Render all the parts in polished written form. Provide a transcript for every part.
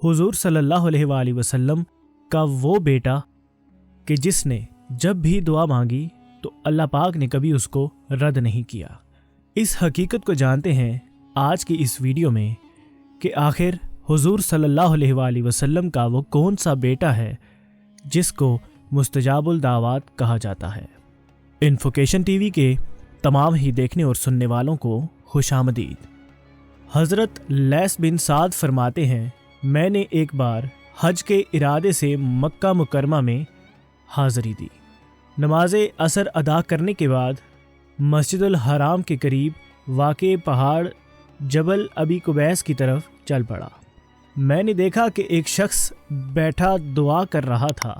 हुजूर सल्लल्लाहु अलैहि वसल्लम का वो बेटा कि जिसने जब भी दुआ मांगी तो अल्लाह पाक ने कभी उसको रद्द नहीं किया। इस हकीकत को जानते हैं आज की इस वीडियो में कि आखिर हुजूर सल्लल्लाहु अलैहि वसल्लम का वो कौन सा बेटा है जिसको मुस्तजाबुल दावात कहा जाता है। इन्फोकेशन टीवी के तमाम ही देखने और सुनने वालों को खुशामदीद। हज़रत लैस बिन साद फरमाते हैं, मैंने एक बार हज के इरादे से मक्का मुकरमा में हाज़री दी। नमाज असर अदा करने के बाद मस्जिदुल हराम के करीब वाक़े पहाड़ जबल अबी कुबैस की तरफ चल पड़ा। मैंने देखा कि एक शख्स बैठा दुआ कर रहा था,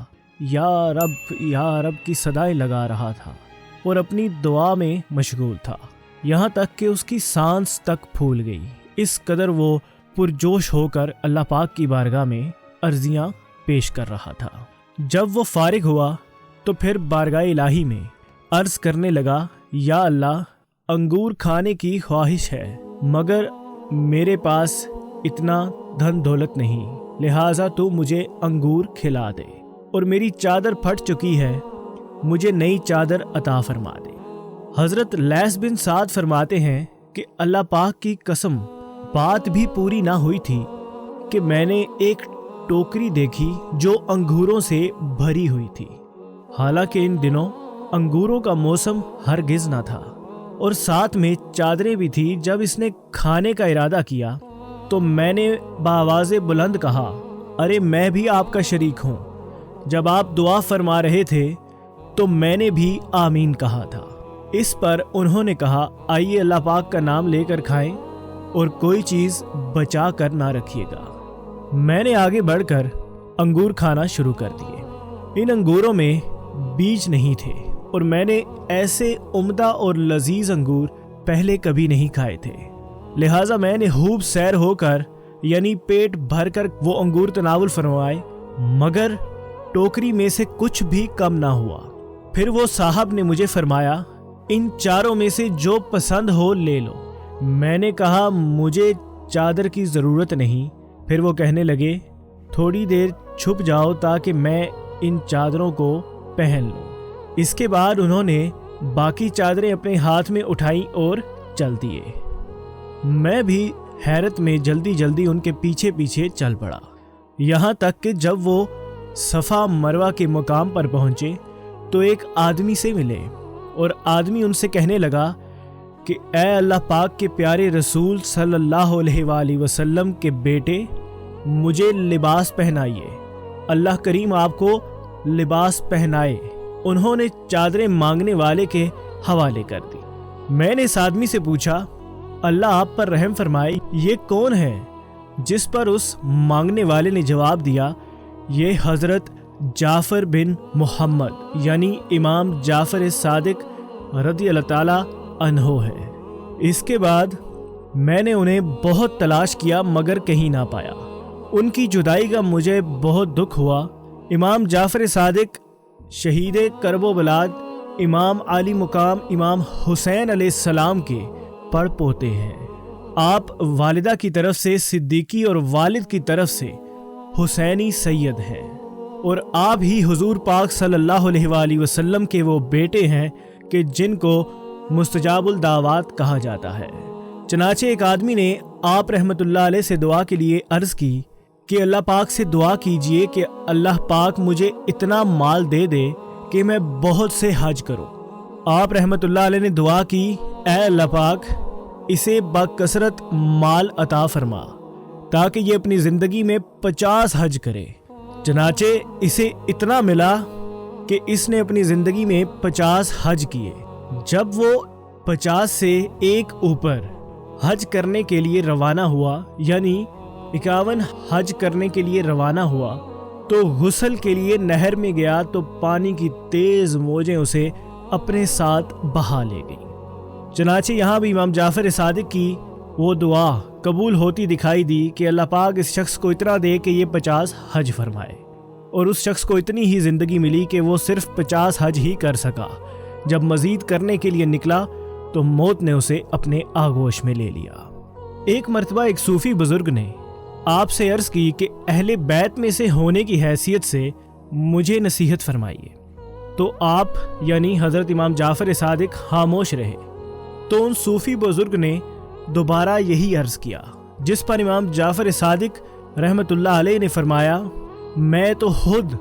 या रब की सदाएं लगा रहा था और अपनी दुआ में मशगूल था, यहाँ तक कि उसकी सांस तक फूल गई। इस कदर वो पुरजोश होकर अल्लाह पाक की बारगाह में अर्जियाँ पेश कर रहा था। जब वो फारिग हुआ तो फिर बारगाह इलाही में अर्ज़ करने लगा, या अल्लाह, अंगूर खाने की ख्वाहिश है मगर मेरे पास इतना धन दौलत नहीं, लिहाजा तू मुझे अंगूर खिला दे, और मेरी चादर फट चुकी है, मुझे नई चादर अता फरमा दे। हज़रत लैस बिन साद फरमाते हैं कि अल्लाह पाक की कसम, बात भी पूरी ना हुई थी कि मैंने एक टोकरी देखी जो अंगूरों से भरी हुई थी। हालांकि इन दिनों अंगूरों का मौसम हरगिज़ ना था और साथ में चादरें भी थी। जब इसने खाने का इरादा किया तो मैंने बावाज़े बुलंद कहा, अरे मैं भी आपका शरीक हूँ। जब आप दुआ फरमा रहे थे तो मैंने भी आमीन कहा था। इस पर उन्होंने कहा, आइए अल्लाह पाक का नाम लेकर खाएं और कोई चीज़ बचा कर ना रखिएगा। मैंने आगे बढ़कर अंगूर खाना शुरू कर दिए। इन अंगूरों में बीज नहीं थे और मैंने ऐसे उम्दा और लजीज अंगूर पहले कभी नहीं खाए थे। लिहाजा मैंने खूब सैर होकर यानी पेट भरकर वो अंगूर तनावुल फरमाए, मगर टोकरी में से कुछ भी कम ना हुआ। फिर वो साहब ने मुझे फरमाया, इन चारों में से जो पसंद हो ले लो। मैंने कहा, मुझे चादर की ज़रूरत नहीं। फिर वो कहने लगे, थोड़ी देर छुप जाओ ताकि मैं इन चादरों को पहन लूँ। इसके बाद उन्होंने बाकी चादरें अपने हाथ में उठाई और चल दिए। मैं भी हैरत में जल्दी जल्दी उनके पीछे पीछे चल पड़ा, यहाँ तक कि जब वो सफ़ा मरवा के मुकाम पर पहुँचे तो एक आदमी से मिले और आदमी उनसे कहने लगा कि ए अल्लाह पाक के प्यारे रसूल सल्लल्लाहु अलैहि वसल्लम के बेटे, मुझे लिबास पहनाइए, अल्लाह करीम आपको लिबास पहनाए। उन्होंने चादरें मांगने वाले के हवाले कर दी। मैंने इस आदमी से पूछा, अल्लाह आप पर रहम फरमाए, ये कौन है? जिस पर उस मांगने वाले ने जवाब दिया, ये हज़रत जाफ़र बिन मोहम्मद यानी इमाम जाफ़र सादिक रज़ी अल्लाह ताला अन्हो है। इसके बाद मैंने उन्हें बहुत तलाश किया मगर कहीं ना पाया। उनकी जुदाई का मुझे बहुत दुख हुआ। इमाम जाफ़र सादिक शहीद करबोबलाद इमाम आली मुकाम इमाम हुसैन अलैहिस्सलाम के पड़ पोते हैं। आप वालिदा की तरफ से सिद्दीकी और वालिद की तरफ से हुसैनी सैयद हैं और आप ही हुजूर पाक सल्लल्लाहु अलैहि वसल्लम के वो बेटे हैं कि जिनको मुस्तजाबुल दावात कहा जाता है। चनाचे एक आदमी ने आप रहमतुल्लाह अलैह से दुआ के लिए अर्ज़ की कि अल्लाह पाक से दुआ कीजिए कि अल्लाह पाक मुझे इतना माल दे दे कि मैं बहुत से हज करूं। आप रहमतुल्लाह अलैह ने दुआ की, ऐ अल्लाह पाक, इसे बकसरत माल अता फरमा ताकि ये अपनी ज़िंदगी में 50 हज करे। चनाचे इसे इतना मिला कि इसने अपनी ज़िंदगी में 50 हज किए। जब वो 50 से एक ऊपर हज करने के लिए रवाना हुआ यानी 51 हज करने के लिए रवाना हुआ तो गुस्ल के लिए नहर में गया तो पानी की तेज़ मौजें उसे अपने साथ बहा ले गई। चनाचे यहाँ भी इमाम जाफ़र सादिक की वो दुआ कबूल होती दिखाई दी कि अल्लाह पाक इस शख्स को इतना दे कि ये 50 हज फरमाए, और उस शख्स को इतनी ही ज़िंदगी मिली कि वो सिर्फ 50 हज ही कर सका। जब मज़ीद करने के लिए निकला तो मौत ने उसे अपने आगोश में ले लिया। एक मरतबा एक सूफ़ी बुज़ुर्ग ने آپ سے عرض کی کہ اہل بیت میں سے ہونے کی حیثیت سے مجھے نصیحت فرمائیے، تو آپ یعنی حضرت امام جعفر صادق خاموش رہے۔ تو ان صوفی بزرگ نے دوبارہ یہی عرض کیا، جس پر امام جعفر صادق رحمۃ اللہ علیہ نے فرمایا، میں تو خود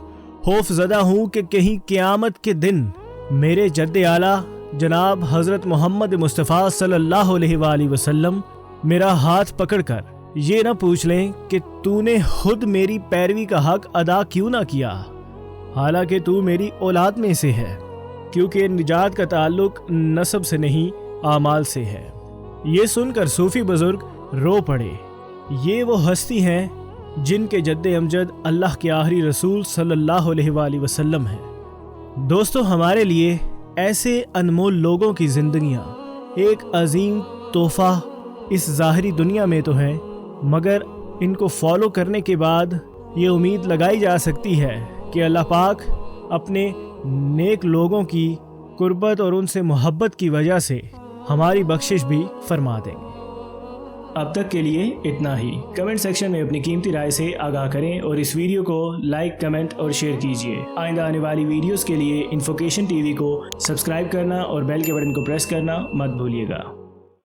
خوف زدہ ہوں کہ کہیں قیامت کے دن میرے جد اعلیٰ جناب حضرت محمد مصطفیٰ صلی اللہ علیہ وآلہ وسلم میرا ہاتھ پکڑ کر یہ نہ پوچھ لیں کہ تو نے خود میری پیروی کا حق ادا کیوں نہ کیا، حالانکہ تو میری اولاد میں سے ہے، کیونکہ نجات کا تعلق نسب سے نہیں اعمال سے ہے۔ یہ سن کر صوفی بزرگ رو پڑے۔ یہ وہ ہستی ہیں جن کے جد امجد اللہ کے آخری رسول صلی اللہ علیہ وآلہ وسلم ہیں۔ دوستو، ہمارے لیے ایسے انمول لوگوں کی زندگیاں ایک عظیم تحفہ اس ظاہری دنیا میں تو ہیں، مگر ان کو فالو کرنے کے بعد یہ امید لگائی جا سکتی ہے کہ اللہ پاک اپنے نیک لوگوں کی قربت اور ان سے محبت کی وجہ سے ہماری بخشش بھی فرما دیں گے۔ اب تک کے لیے اتنا ہی۔ کمنٹ سیکشن میں اپنی قیمتی رائے سے آگاہ کریں اور اس ویڈیو کو لائک، کمنٹ اور شیئر کیجیے۔ آئندہ آنے والی ویڈیوز کے لیے انفوکیشن ٹی وی کو سبسکرائب کرنا اور بیل کے بٹن کو پریس کرنا مت بھولیے گا۔